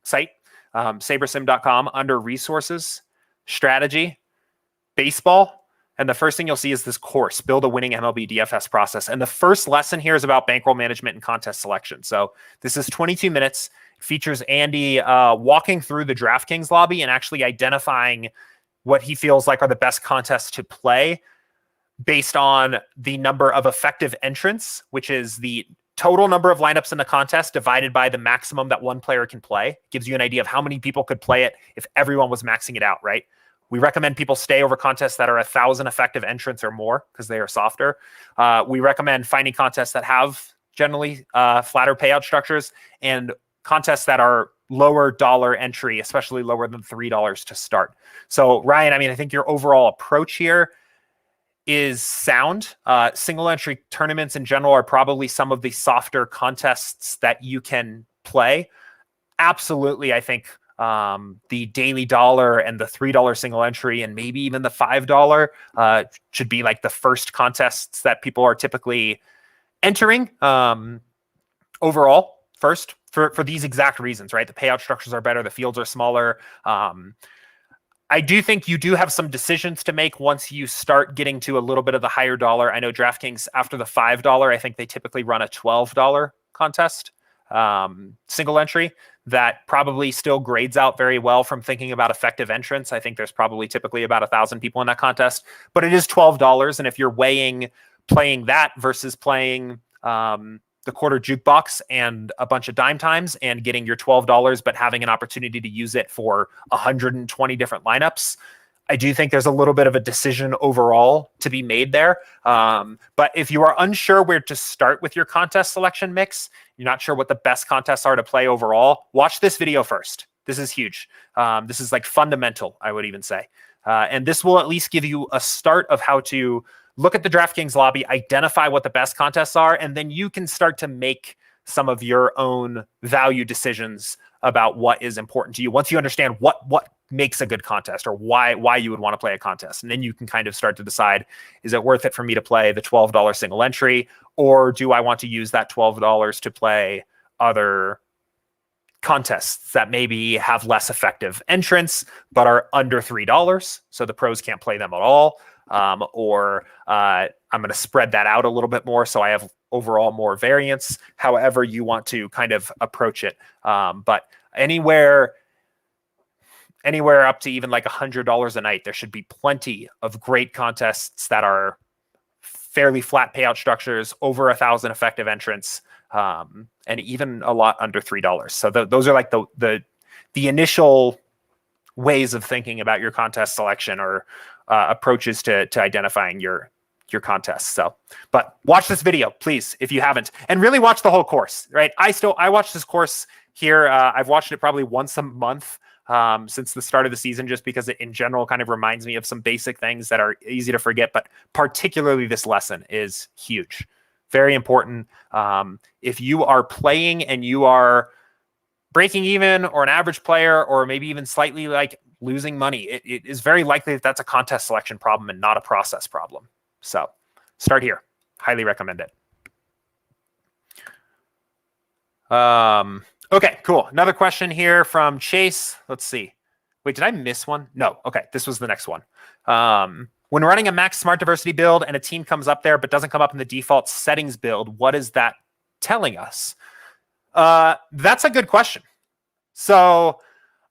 site, SaberSim.com, under resources, strategy, baseball. And the first thing you'll see is this course, Build a Winning MLB DFS Process. And the first lesson here is about bankroll management and contest selection. So this is 22 minutes. It features Andy walking through the DraftKings lobby and actually identifying what he feels like are the best contests to play based on the number of effective entrants, which is the total number of lineups in the contest divided by the maximum that one player can play. Gives you an idea of how many people could play it if everyone was maxing it out, right? We recommend people stay over contests that are 1,000 effective entrants or more because they are softer. We recommend finding contests that have generally flatter payout structures and contests that are lower dollar entry, especially lower than $3 to start. So Ryan, I mean, I think your overall approach here is sound. Single entry tournaments in general are probably some of the softer contests that you can play. Absolutely, I think the daily dollar and the $3 single entry and maybe even the $5 should be like the first contests that people are typically entering overall first for these exact reasons, right? The payout structures are better, the fields are smaller. I do think you do have some decisions to make once you start getting to a little bit of the higher dollar. I know DraftKings, after the $5, I think they typically run a $12 contest, single entry, that probably still grades out very well from thinking about effective entrants. I think there's probably typically about 1,000 people in that contest, but it is $12. And if you're weighing playing that versus playing the quarter jukebox and a bunch of dime times and getting your $12, but having an opportunity to use it for 120 different lineups, I do think there's a little bit of a decision overall to be made there. But if you are unsure where to start with your contest selection mix, you're not sure what the best contests are to play overall, watch this video first. This is huge. This is like fundamental, I would even say. And this will at least give you a start of how to look at the DraftKings lobby, identify what the best contests are, and then you can start to make some of your own value decisions about what is important to you. Once you understand what makes a good contest or why you would want to play a contest, and then you can kind of start to decide, is it worth it for me to play the $12 single entry, or do I want to use that $12 to play other contests that maybe have less effective entrants but are under $3, so the pros can't play them at all. Or I'm going to spread that out a little bit more so I have overall more variance, however you want to kind of approach it. But anywhere up to even like $100 a night, there should be plenty of great contests that are fairly flat payout structures, over 1,000 effective entrants, and even a lot under $3. So those are like the initial ways of thinking about your contest selection or approaches to identifying your contests. So, but watch this video, please, if you haven't, and really watch the whole course, right? I watch this course here. I've watched it probably once a month since the start of the season, just because it in general kind of reminds me of some basic things that are easy to forget, but particularly this lesson is huge. Very important. If you are playing and you are breaking even or an average player, or maybe even slightly like losing money, it is very likely that that's a contest selection problem and not a process problem. So start here. Highly recommend it. Okay, cool. Another question here from Chase. Let's see. Wait, did I miss one? No. Okay, this was the next one. When running a max smart diversity build and a team comes up there but doesn't come up in the default settings build, what is that telling us? That's a good question. So,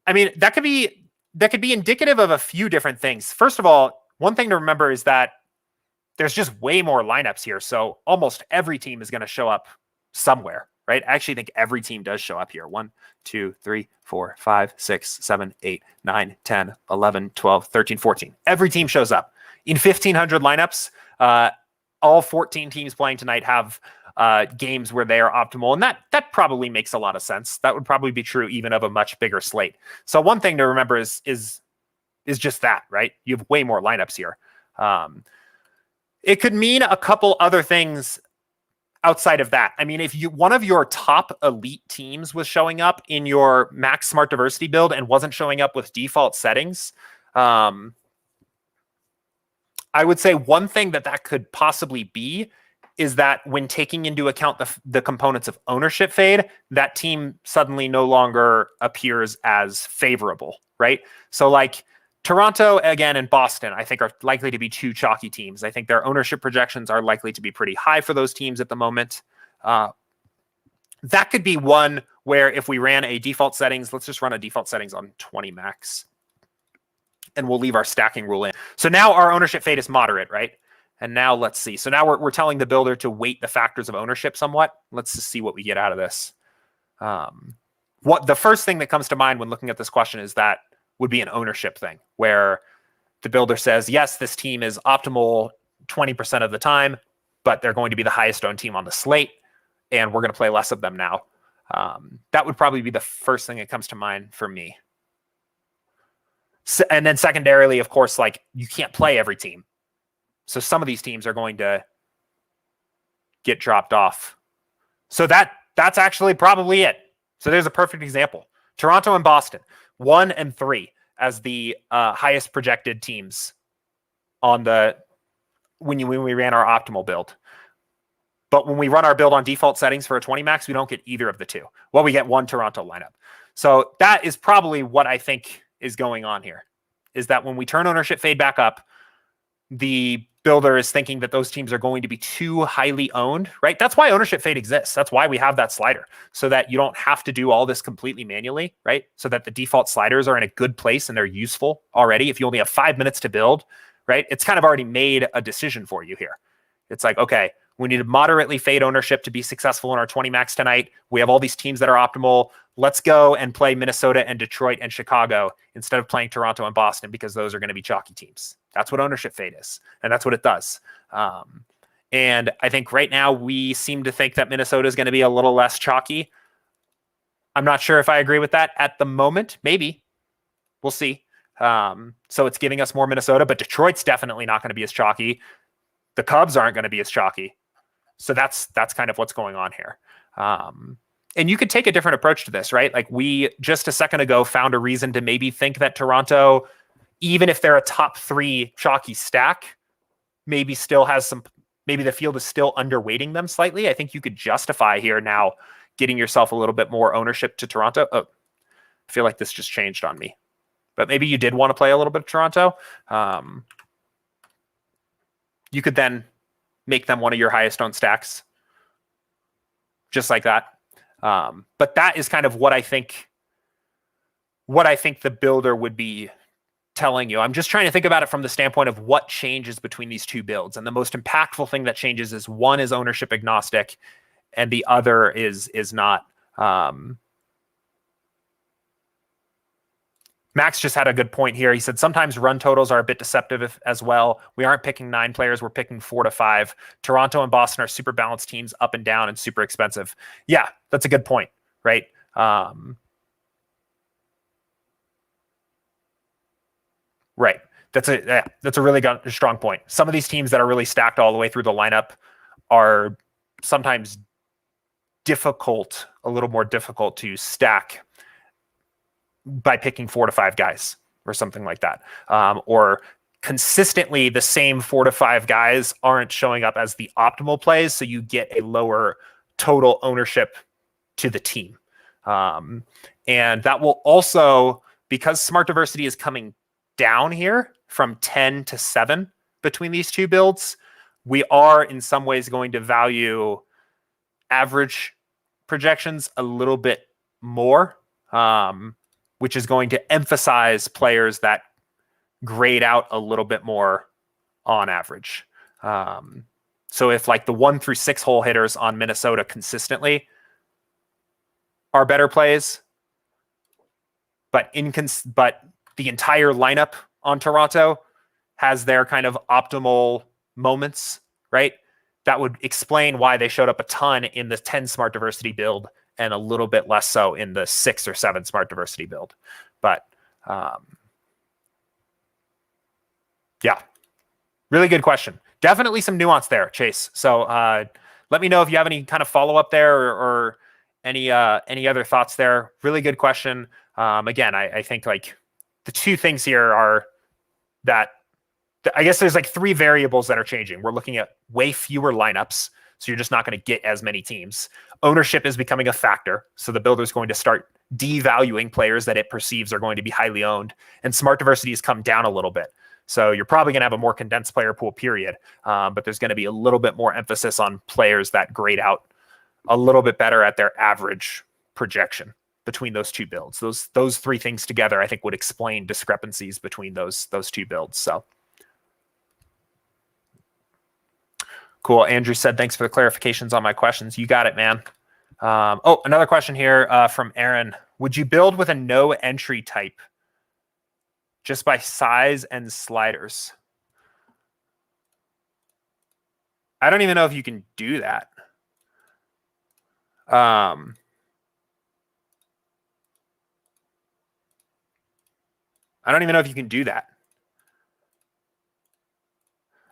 I mean, that could be indicative of a few different things. First of all, one thing to remember is that there's just way more lineups here. So almost every team is going to show up somewhere, right? I actually think every team does show up here. 1, 2, 3, 4, 5, 6, 7, 8, 9, 10, 11, 12, 13, 14. Every team shows up. In 1,500 lineups, all 14 teams playing tonight have games where they are optimal. And that probably makes a lot of sense. That would probably be true even of a much bigger slate. So one thing to remember is just that, right? You have way more lineups here. It could mean a couple other things outside of that. I mean, if one of your top elite teams was showing up in your max smart diversity build and wasn't showing up with default settings, I would say one thing that could possibly be is that when taking into account the components of ownership fade, that team suddenly no longer appears as favorable, right? So like Toronto, again, and Boston, I think are likely to be two chalky teams. I think their ownership projections are likely to be pretty high for those teams at the moment. That could be one where if we ran a default settings, let's just run a default settings on 20 max, and we'll leave our stacking rule in. So now our ownership fade is moderate, right? And now let's see. So now we're telling the builder to weight the factors of ownership somewhat. Let's just see what we get out of this. What the first thing that comes to mind when looking at this question is that would be an ownership thing, where the builder says, yes, this team is optimal 20% of the time, but they're going to be the highest owned team on the slate, and we're going to play less of them now. That would probably be the first thing that comes to mind for me. So, and then secondarily, of course, like you can't play every team. So some of these teams are going to get dropped off. So that's actually probably it. So there's a perfect example. Toronto and Boston, 1 and 3 as the highest projected teams on the when we ran our optimal build. But when we run our build on default settings for a 20 max, we don't get either of the two. Well, we get one Toronto lineup. So that is probably what I think is going on here, is that when we turn ownership fade back up, the builder is thinking that those teams are going to be too highly owned, right? That's why ownership fade exists. That's why we have that slider, so that you don't have to do all this completely manually, right? So that the default sliders are in a good place and they're useful already. If you only have 5 minutes to build, right? It's kind of already made a decision for you here. It's like, okay, we need to moderately fade ownership to be successful in our 20 max tonight. We have all these teams that are optimal. Let's go and play Minnesota and Detroit and Chicago instead of playing Toronto and Boston, because those are going to be chalky teams. That's what ownership fade is, and that's what it does. And I think right now we seem to think that Minnesota is going to be a little less chalky. I'm not sure if I agree with that at the moment. Maybe. We'll see. So it's giving us more Minnesota, but Detroit's definitely not going to be as chalky. The Cubs aren't going to be as chalky. So that's kind of what's going on here. And you could take a different approach to this, right? Like we just a second ago found a reason to maybe think that Toronto, even if they're a top 3 chalky stack, maybe still has some, maybe the field is still underweighting them slightly. I think you could justify here now getting yourself a little bit more ownership to Toronto. Oh, I feel like this just changed on me. But maybe you did want to play a little bit of Toronto. You could then make them one of your highest owned stacks, just like that. But that is kind of what I think the builder would be telling you. I'm just trying to think about it from the standpoint of what changes between these two builds. And the most impactful thing that changes is one is ownership agnostic and the other is not. Max just had a good point here. He said sometimes run totals are a bit deceptive as well. We aren't picking 9 players. We're picking 4 to 5. Toronto and Boston are super balanced teams, up and down, and super expensive. Yeah, that's a good point, right? Right. That's a really strong point. Some of these teams that are really stacked all the way through the lineup are sometimes a little more difficult to stack by picking 4 to 5 guys or something like that. Or consistently the same 4 to 5 guys aren't showing up as the optimal plays, so you get a lower total ownership to the team. And that will also, because smart diversity is coming down here from 10 to 7 between these two builds, we are in some ways going to value average projections a little bit more, which is going to emphasize players that grade out a little bit more on average. So if like the 1 through 6 hole hitters on Minnesota consistently are better plays, but the entire lineup on Toronto has their kind of optimal moments, right? That would explain why they showed up a ton in the 10 smart diversity build and a little bit less so in the 6 or 7 smart diversity build. But yeah, really good question. Definitely some nuance there, Chase. So let me know if you have any kind of follow-up there or any other thoughts there. Really good question. Again, I think like the two things here are that I guess there's like 3 variables that are changing. We're looking at way fewer lineups, so you're just not going to get as many teams. Ownership is becoming a factor, so the builder is going to start devaluing players that it perceives are going to be highly owned, and smart diversity has come down a little bit. So you're probably going to have a more condensed player pool, period. But there's going to be a little bit more emphasis on players that grade out a little bit better at their average projection between those two builds. Those 3 things together, I think, would explain discrepancies between those 2 builds. So cool. Andrew said, thanks for the clarifications on my questions. You got it, man. Another question here from Aaron. Would you build with a no entry type just by size and sliders. I don't even know if you can do that. I don't even know if you can do that.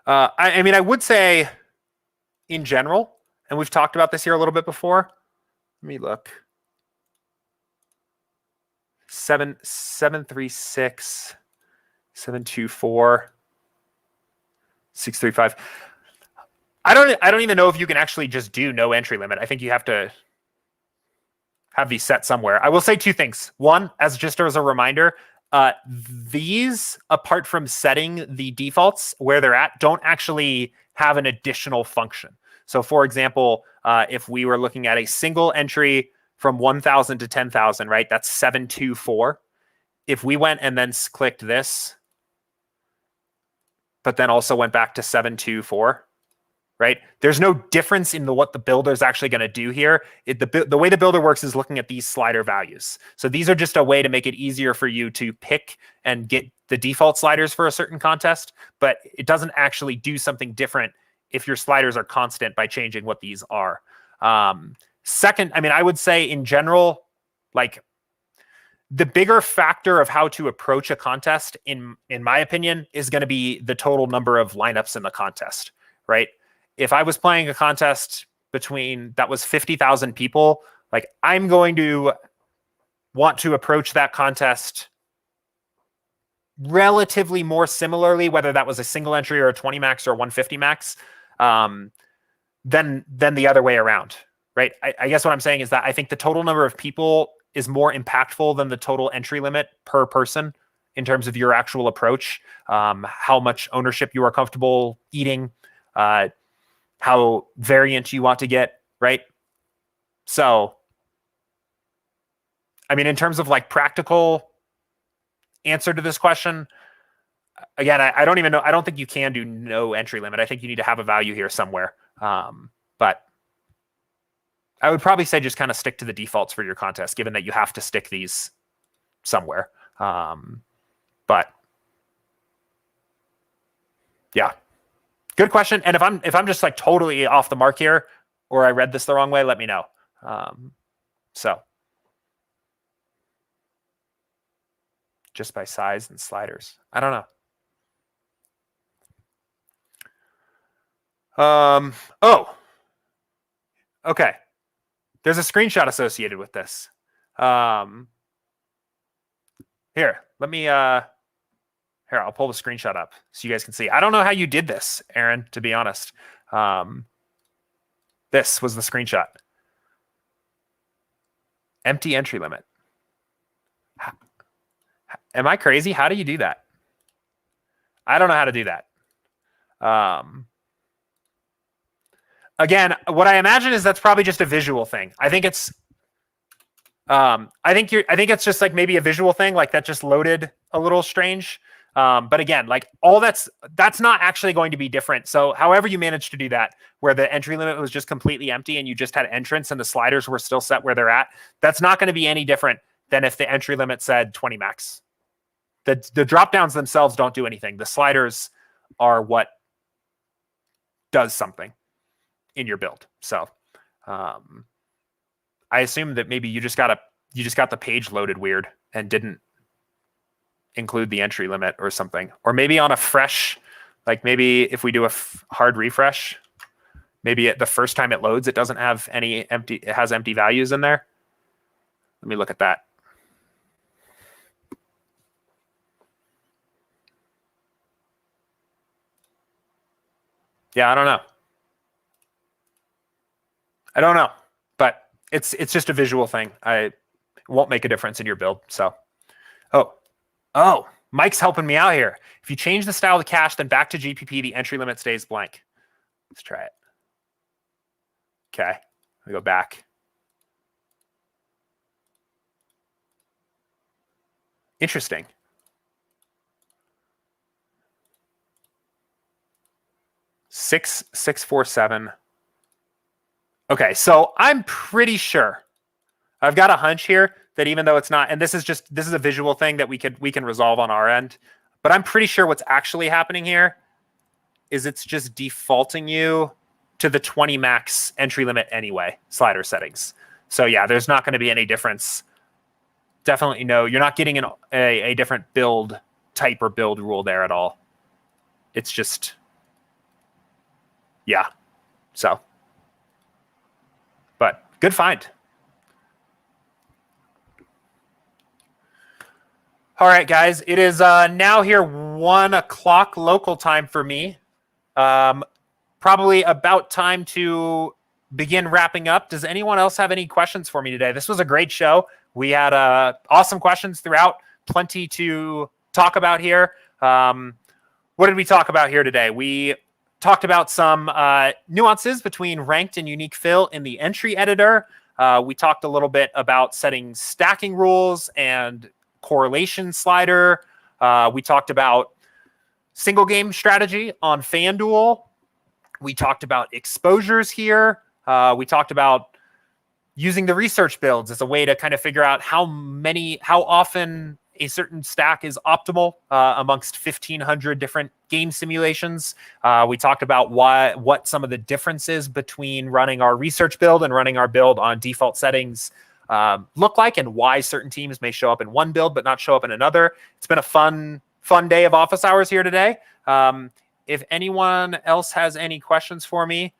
I mean, I would say in general, and we've talked about this here a little bit before. Let me look. 736, 724, 635. I don't even know if you can actually just do no entry limit. I think you have to have these set somewhere. I will say two things. One, just as a reminder, these, apart from setting the defaults where they're at, don't actually have an additional function. So for example, if we were looking at a single entry from 1,000 to 10,000, right? That's 724. If we went and then clicked this, but then also went back to 724, right? There's no difference in what the builder is actually going to do here. The way the builder works is looking at these slider values. So these are just a way to make it easier for you to pick and get the default sliders for a certain contest, but it doesn't actually do something different if your sliders are constant by changing what these are. Second, I mean, I would say in general, like the bigger factor of how to approach a contest, in my opinion, is going to be the total number of lineups in the contest, right? If I was playing a contest that was 50,000 people, like I'm going to want to approach that contest relatively more similarly, whether that was a single entry or a 20 max or 150 max, than the other way around, right? I guess what I'm saying is that I think the total number of people is more impactful than the total entry limit per person in terms of your actual approach, how much ownership you are comfortable eating, how variant you want to get, right? So, I mean, in terms of like practical answer to this question, again, I don't even know. I don't think you can do no entry limit. I think you need to have a value here somewhere. But I would probably say just kind of stick to the defaults for your contest, given that you have to stick these somewhere. But yeah, good question. And if I'm just like totally off the mark here, or I read this the wrong way, let me know. So just by size and sliders, I don't know. Oh, okay. There's a screenshot associated with this. Here, let me, here, I'll pull the screenshot up so you guys can see. I don't know how you did this, Aaron, to be honest. This was the screenshot. Empty entry limit. Am I crazy? How do you do that? I don't know how to do that. Again, what I imagine is that's probably just a visual thing. I think it's I think it's just like maybe a visual thing, like that just loaded a little strange. But again, like all that's not actually going to be different. So however you managed to do that, where the entry limit was just completely empty and you just had entrance and the sliders were still set where they're at, that's not going to be any different than if the entry limit said 20 max. The drop downs themselves don't do anything. The sliders are what does something in your build. So I assume that maybe you just got the page loaded weird and didn't include the entry limit or something. Or maybe on a fresh, like maybe if we do a hard refresh, maybe the first time it loads, it doesn't have any empty, it has empty values in there. Let me look at that. Yeah, I don't know. But it's just a visual thing. It won't make a difference in your build. So, oh, Mike's helping me out here. If you change the style to cash, then back to GPP, the entry limit stays blank. Let's try it. Okay, we go back. Interesting. Six, 647. Okay, so I'm pretty sure, I've got a hunch here that even though it's not, and this is a visual thing that we can resolve on our end, but I'm pretty sure what's actually happening here is it's just defaulting you to the 20 max entry limit anyway, slider settings. So yeah, there's not going to be any difference. Definitely no, you're not getting a different build type or build rule there at all. It's just, yeah. So, but good find. All right, guys, it is now here 1 o'clock local time for me. Probably about time to begin wrapping up. Does anyone else have any questions for me today? This was a great show. We had awesome questions throughout, plenty to talk about here. What did we talk about here today? We talked about some nuances between ranked and unique fill in the entry editor. We talked a little bit about setting stacking rules and correlation slider. We talked about single game strategy on FanDuel. We talked about exposures here. We talked about using the research builds as a way to kind of figure out how often a certain stack is optimal amongst 1,500 different game simulations. We talked about what some of the differences between running our research build and running our build on default settings look like, and why certain teams may show up in one build but not show up in another. It's been a fun day of office hours here today. If anyone else has any questions for me,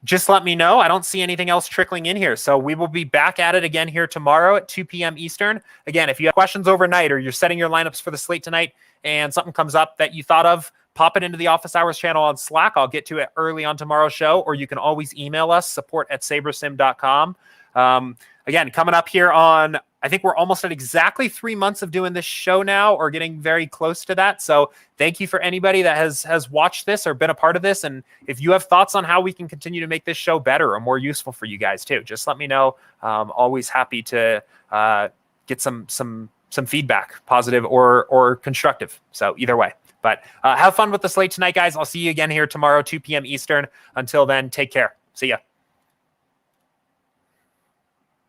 just let me know. I don't see anything else trickling in here. So we will be back at it again here tomorrow at 2 p.m. Eastern. Again, if you have questions overnight or you're setting your lineups for the slate tonight and something comes up that you thought of, pop it into the Office Hours channel on Slack. I'll get to it early on tomorrow's show, or you can always email us, support@sabersim.com. Again, coming up here on, I think we're almost at exactly 3 months of doing this show now, or getting very close to that. So thank you for anybody that has watched this or been a part of this. And if you have thoughts on how we can continue to make this show better or more useful for you guys too, just let me know. Always happy to get some feedback, positive or constructive. So either way. But have fun with the slate tonight, guys. I'll see you again here tomorrow, 2 p.m. Eastern. Until then, take care. See ya.